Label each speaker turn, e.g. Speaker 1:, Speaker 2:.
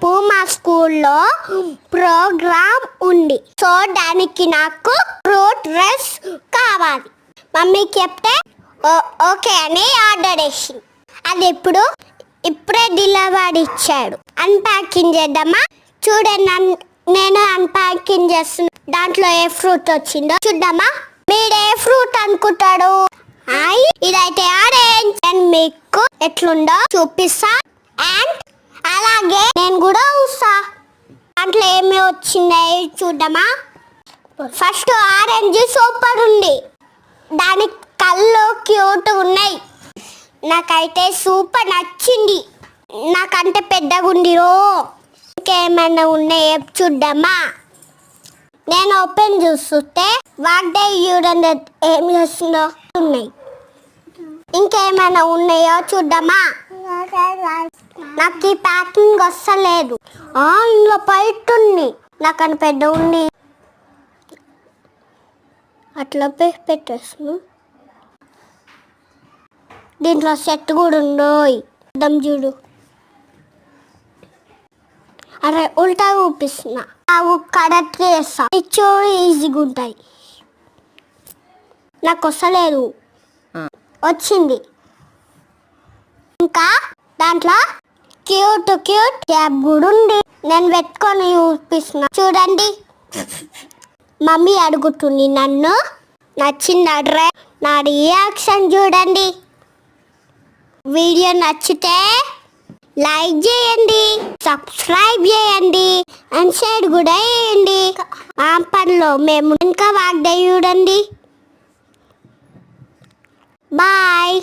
Speaker 1: రేపు మా స్కూల్లో ప్రోగ్రామ్ ఉంది. సో దానికి నాకు ఫ్రూట్ డ్రెస్ కావాలి. మమ్మీకి చెప్తే ఓకే అని ఆర్డర్ వేసింది. అది ఇప్పుడే డెలివరీ ఇచ్చాడు. అన్ప్యాకింగ్ చేద్దామా? చూడండి, నేను అన్ప్యాకింగ్ చేస్తున్నా. దాంట్లో ఏ ఫ్రూట్ వచ్చిందో చూద్దామా? మీరు ఏ ఫ్రూట్ అనుకుంటాడు? ఇదైతే ఆరెంజ్. నేను మీకు ఎట్లుందో చూపిస్తా. అండ్ అలాగే నేను కూడా చూస్తా దాంట్లో ఏమి వచ్చినాయి చూద్దామా? ఫస్ట్ ఆరెంజ్ సూపర్ ఉంది. దాని కళ్ళు క్యూట్ ఉన్నాయి. నాకైతే సూపర్ నచ్చింది. నాకంటే పెద్దగా ఉందిరో. ఇంకేమైనా ఉన్నాయో చూద్దామా? నేను ఓపెన్ చూస్తుంటే వాడే చూడండి ఏం చేస్తుందో ఉన్నాయి. ఇంకేమైనా ఉన్నాయో చూద్దామా? నాకు ఈ ప్యాకింగ్ వస్తలేదు. ఇందులో బయట ఉంది. నాకన్నా పెద్ద ఉంది. అట్లా పెట్టేస్తాను. దీంట్లో సెట్ కూడా ఉందో చూడు. అరే ఉల్టా చూపిస్తున్నా. కరెక్ట్గా చేస్తా. చూడు ఈజీగా ఉంటాయి. నాకు వస్తలేదు. వచ్చింది. ఇంకా దాంట్లో క్యూట్ క్యాప్ కూడా ఉంది. నేను పెట్టుకొని చూపిస్తున్నా చూడండి. మమ్మీ అడుగుతుంది నన్ను నచ్చిందా డ్రెస్. నా రియాక్షన్ చూడండి. వీడియో నచ్చితే లైక్ చేయండి, సబ్స్క్రైబ్ చేయండి, అండ్ షేర్ కూడా చేయండి. ఆ పనిలో మేము ఇంకా వాగ్దే చూడండి. బాయ్.